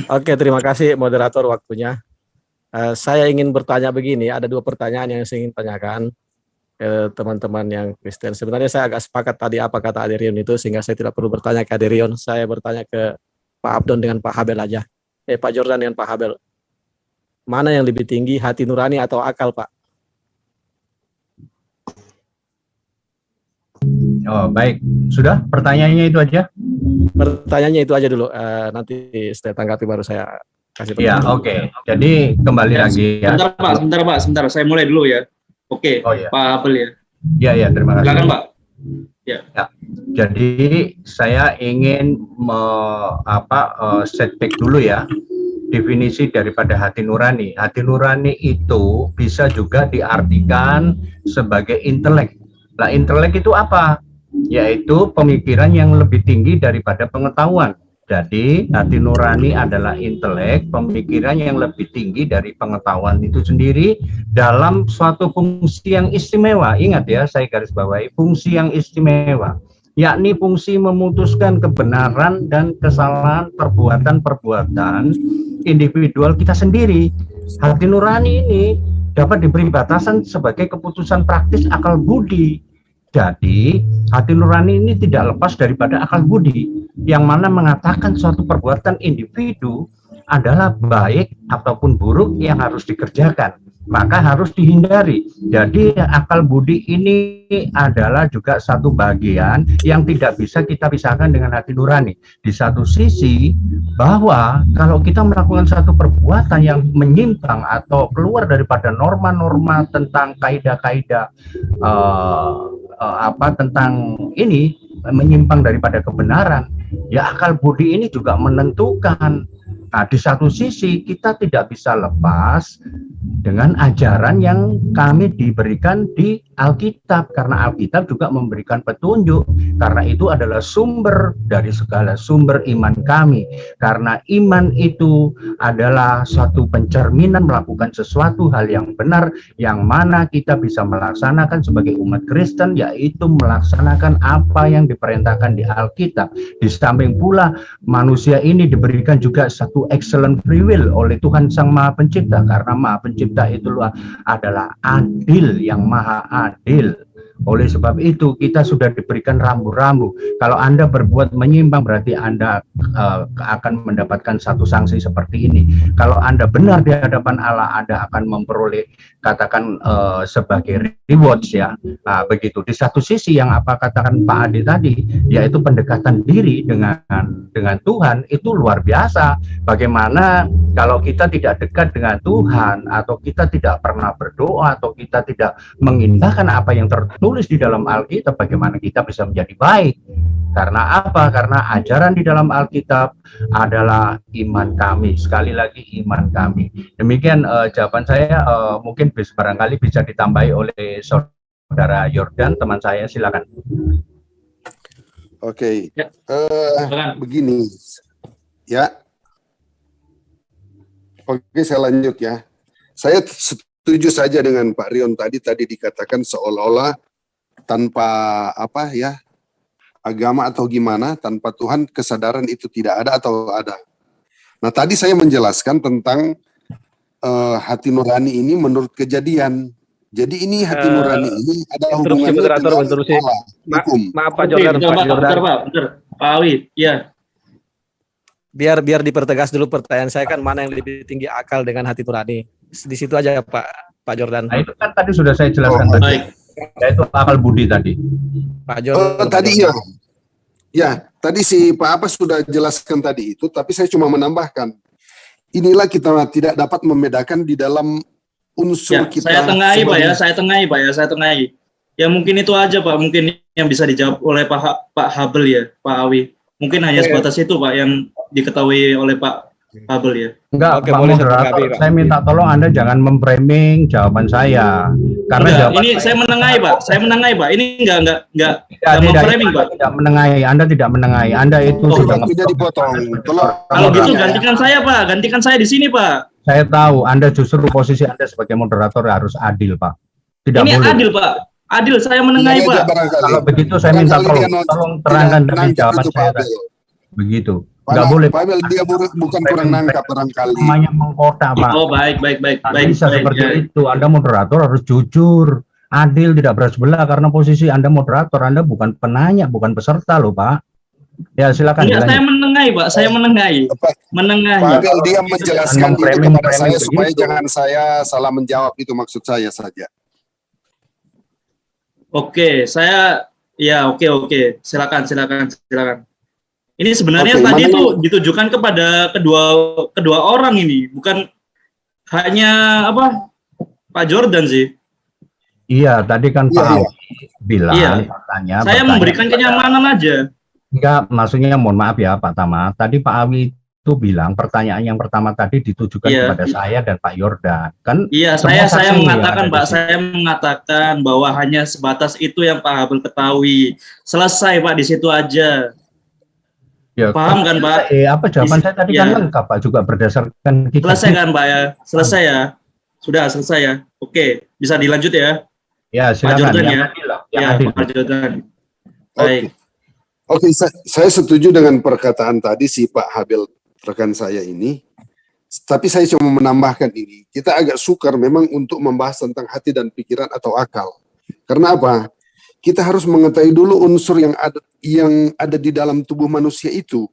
Oke, terima kasih moderator waktunya. Saya ingin bertanya begini, ada 2 pertanyaan yang saya ingin tanyakan ke teman-teman yang Kristen. Sebenarnya saya agak sepakat tadi apa kata Aderion itu, sehingga saya tidak perlu bertanya ke Aderion, saya bertanya ke Pak Abdon dengan Pak Habel aja. Pak Jordan dengan Pak Habel. Mana yang lebih tinggi, hati nurani atau akal, Pak? Oh, baik. Sudah pertanyaannya itu aja? Pertanyaannya itu aja dulu. Nanti saya tanggapi baru saya kasih pendapat. Ya, oke. Jadi kembali lagi ya. Sebentar Pak. Saya mulai dulu ya. Oke, ya. Pak Abel ya. Ya, terima kasih. Silakan, Pak. Ya. Jadi saya ingin setback dulu ya. Definisi daripada hati nurani. Hati nurani itu bisa juga diartikan sebagai intelek. Nah, intelek itu apa? Yaitu pemikiran yang lebih tinggi daripada pengetahuan. Jadi, hati nurani adalah intelek, pemikiran yang lebih tinggi dari pengetahuan itu sendiri dalam suatu fungsi yang istimewa. Ingat ya, saya garis bawahi fungsi yang istimewa, yakni fungsi memutuskan kebenaran dan kesalahan perbuatan-perbuatan individual kita sendiri. Hati nurani ini dapat diberi batasan sebagai keputusan praktis akal budi. Jadi, hati nurani ini tidak lepas daripada akal budi, yang mana mengatakan suatu perbuatan individu adalah baik ataupun buruk yang harus dikerjakan, maka harus dihindari. Jadi, akal budi ini adalah juga satu bagian yang tidak bisa kita pisahkan dengan hati nurani. Di satu sisi, bahwa kalau kita melakukan satu perbuatan yang menyimpang atau keluar daripada norma-norma tentang kaidah-kaidah tentang ini, menyimpang daripada kebenaran, ya akal budi ini juga menentukan. Nah, di satu sisi kita tidak bisa lepas dengan ajaran yang kami diberikan di Alkitab, karena Alkitab juga memberikan petunjuk, karena itu adalah sumber dari segala sumber iman kami, karena iman itu adalah suatu pencerminan melakukan sesuatu hal yang benar, yang mana kita bisa melaksanakan sebagai umat Kristen, yaitu melaksanakan apa yang diperintahkan di Alkitab. Di samping pula manusia ini diberikan juga satu excellent free will oleh Tuhan Sang Maha Pencipta, karena Maha Pencipta itu adalah adil, yang maha adil. Oleh sebab itu kita sudah diberikan rambu-rambu. Kalau Anda berbuat menyimpang, berarti Anda akan mendapatkan satu sanksi seperti ini. Kalau Anda benar di hadapan Allah, Anda akan memperoleh katakan sebagai rewards ya. Nah, begitu. Di satu sisi yang apa katakan Pak Adi tadi, yaitu pendekatan diri dengan Tuhan itu luar biasa. Bagaimana kalau kita tidak dekat dengan Tuhan, atau kita tidak pernah berdoa, atau kita tidak mengindahkan apa yang tertulis di dalam Alkitab, bagaimana kita bisa menjadi baik? Karena apa? Karena ajaran di dalam Alkitab adalah iman kami. Sekali lagi, iman kami. Demikian jawaban saya. Mungkin barangkali bisa ditambahi oleh saudara Jordan, teman saya. Silakan. Oke. Begini ya. Oke, saya lanjut ya. Saya setuju saja dengan Pak Rion tadi dikatakan seolah-olah tanpa agama atau gimana, tanpa Tuhan kesadaran itu tidak ada atau ada. Nah, tadi saya menjelaskan tentang hati nurani ini menurut Kejadian. Jadi ini hati nurani ini ada hubungannya dengan hukum. Maaf Pak Jordan, Pak Awi, ya. Biar dipertegas dulu pertanyaan saya, kan mana yang lebih tinggi, akal dengan hati nurani. Di situ aja Pak Jordan. Nah, itu kan tadi sudah saya jelaskan tadi. Yaitu akal budi tadi. Pak Jordan. Tadi ya. Ya, tadi si Pak Apa sudah jelaskan tadi itu, tapi saya cuma menambahkan. Inilah kita tidak dapat membedakan di dalam unsur ya, kita. Saya tengahi Pak ya. Ya mungkin itu aja Pak, mungkin yang bisa dijawab oleh Pak Habel ya, Pak Awi. Mungkin hanya sebatas itu Pak yang diketahui oleh Pak Habel ya. Enggak, Pak moderator, saya minta tolong Anda jangan memframing jawaban saya. Karena jawaban ini saya menengahi Pak. Ini enggak memframing Pak. Tidak menengahi, Anda tidak menengahi. Anda itu sudah tidak dipotong. Kalau gitu gantikan saya Pak, gantikan saya di sini Pak. Saya tahu Anda justru posisi Anda sebagai moderator harus adil Pak. Tidak ini boleh. Adil Pak. Adil, saya menengahi Pak. Kalau begitu saya minta tolong terangkan dari jawaban saya tadi. Begitu. Nggak boleh. Pak Abel, dia bukan kurang nangkap barangkali. Namanya mengkota, Pak. Oh, baik. Tidak bisa Baik, seperti ya. itu. Anda moderator harus jujur, adil, tidak berat sebelah, karena posisi Anda moderator, Anda bukan penanya, bukan peserta loh, Pak. Ya, silakan. Enggak, saya dilanjut. menengahi, Pak. Saya menengahi. Pak Abel, dia menjelaskan itu kepada saya supaya begitu. jangan saya salah menjawab, itu maksud saya saja. Oke, oke. Silakan. Ini sebenarnya Oke, tadi mana itu ditujukan kepada kedua orang ini, bukan hanya Pak Jordan sih. Iya, tadi kan Iya, Pak iya. Awi bilang, Iya. Saya bertanya memberikan kepada- kenyamanan aja. Enggak, maksudnya mohon maaf ya Pak Tama. Tadi Pak Awi itu bilang pertanyaan yang pertama tadi ditujukan Iya. kepada saya dan Pak Yordan. Kan Iya, semua saya saksi mengatakan, ada di Pak, sini. saya mengatakan bahwa hanya sebatas itu yang Pak Habel ketahui. Selesai, Pak, di situ aja. Ya, Paham kan, Pak? apa jawaban saya tadi kan Ya. lengkap Pak, juga berdasarkan kita. Selesai kan, Pak ya? Selesai ya? Sudah selesai ya? Oke, bisa dilanjut ya? Ya, silakan. Jordan yang ya? adil lah, yang Ya, adil. Pak Jordan. Oke. Baik. Oke, saya setuju dengan perkataan tadi si Pak Habel rekan saya ini. Tapi saya cuma menambahkan ini. Kita agak sukar memang untuk membahas tentang hati dan pikiran atau akal. Karena apa? Kita harus mengetahui dulu unsur yang ada di dalam tubuh manusia itu.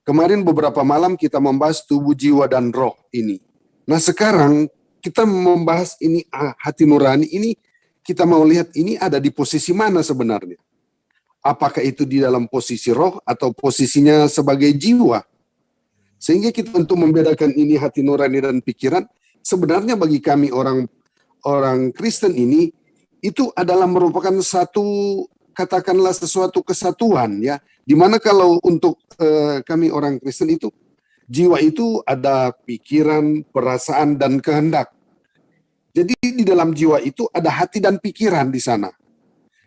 Kemarin beberapa malam kita membahas tubuh, jiwa, dan roh ini. Nah sekarang kita membahas ini hati nurani ini, kita mau lihat ini ada di posisi mana sebenarnya. Apakah itu di dalam posisi roh atau posisinya sebagai jiwa? Sehingga kita untuk membedakan ini hati nurani dan pikiran, sebenarnya bagi kami orang Kristen ini, itu adalah merupakan satu, katakanlah sesuatu kesatuan ya. Dimana kalau untuk kami orang Kristen itu, jiwa itu ada pikiran, perasaan, dan kehendak. Jadi di dalam jiwa itu ada hati dan pikiran di sana.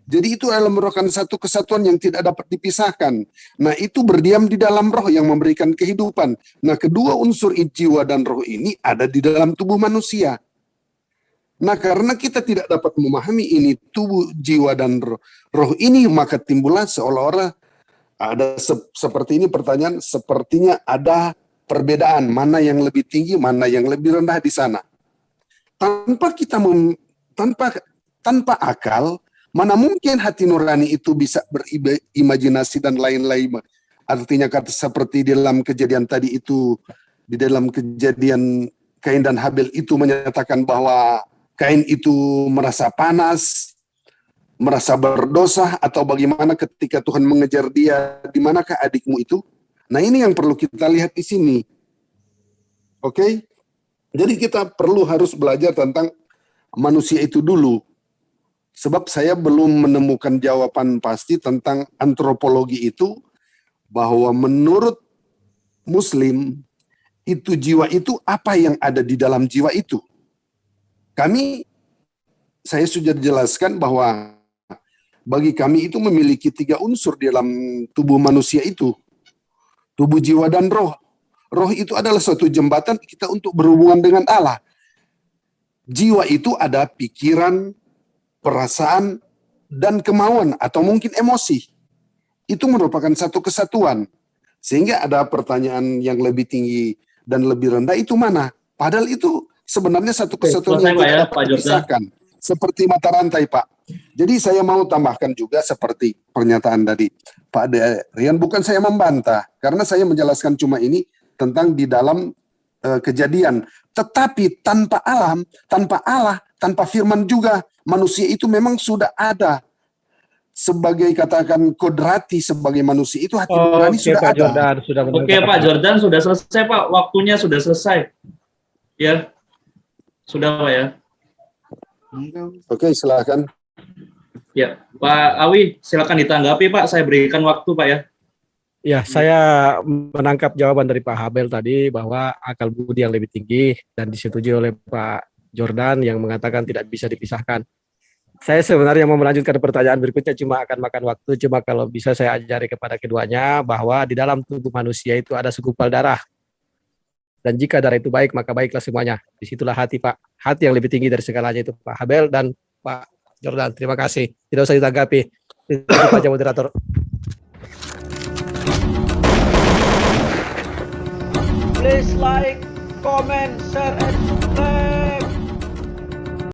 Jadi itu adalah merupakan satu kesatuan yang tidak dapat dipisahkan. Nah itu berdiam di dalam roh yang memberikan kehidupan. Nah kedua unsur jiwa dan roh ini ada di dalam tubuh manusia. Nah karena kita tidak dapat memahami ini tubuh, jiwa, dan roh ini, maka timbullah seolah-olah ada seperti ini pertanyaan, sepertinya ada perbedaan mana yang lebih tinggi, mana yang lebih rendah di sana. Tanpa kita tanpa akal, mana mungkin hati nurani itu bisa berimajinasi dan lain-lain. Artinya kata seperti di dalam kejadian tadi itu, di dalam kejadian Kain dan Habel itu menyatakan bahwa Kain itu merasa panas, merasa berdosa, atau bagaimana ketika Tuhan mengejar dia, di manakah adikmu itu? Nah ini yang perlu kita lihat di sini. Oke? Jadi kita harus belajar tentang manusia itu dulu. Sebab saya belum menemukan jawaban pasti tentang antropologi itu, bahwa menurut Muslim, itu jiwa itu apa yang ada di dalam jiwa itu. Saya sudah jelaskan bahwa bagi kami itu memiliki 3 unsur di dalam tubuh manusia itu. Tubuh, jiwa, dan roh. Roh itu adalah suatu jembatan kita untuk berhubungan dengan Allah. Jiwa itu ada pikiran, perasaan, dan kemauan atau mungkin emosi. Itu merupakan satu kesatuan. Sehingga ada pertanyaan yang lebih tinggi dan lebih rendah itu mana? Padahal itu sebenarnya satu kesatuan yang tidak dapat dipisahkan. Seperti mata rantai, Pak. Jadi saya mau tambahkan juga seperti pernyataan dari Pak Rian, bukan saya membantah, karena saya menjelaskan cuma ini tentang di dalam kejadian. Tetapi tanpa alam, tanpa Allah, tanpa firman juga, manusia itu memang sudah ada. Sebagai katakan kodrati sebagai manusia itu hati nurani sudah Pak ada. Jordan, Oke Pak Jordan, sudah selesai Pak, waktunya sudah selesai. Ya, sudah Pak ya. Oke, silakan. Ya, Pak Awi, silakan ditanggapi Pak. Saya berikan waktu Pak ya. Ya, saya menangkap jawaban dari Pak Habel tadi bahwa akal budi yang lebih tinggi dan disetujui oleh Pak Jordan yang mengatakan tidak bisa dipisahkan. Saya sebenarnya mau melanjutkan pertanyaan berikutnya, cuma akan makan waktu. Cuma kalau bisa saya ajari kepada keduanya bahwa di dalam tubuh manusia itu ada segumpal darah. Dan jika darah itu baik, maka baiklah semuanya. Disitulah hati, Pak. Hati yang lebih tinggi dari segalanya itu Pak Habel dan Pak Jordan. Terima kasih. Tidak usah ditanggapi. Itu saja moderator. Please like, comment, share, and subscribe.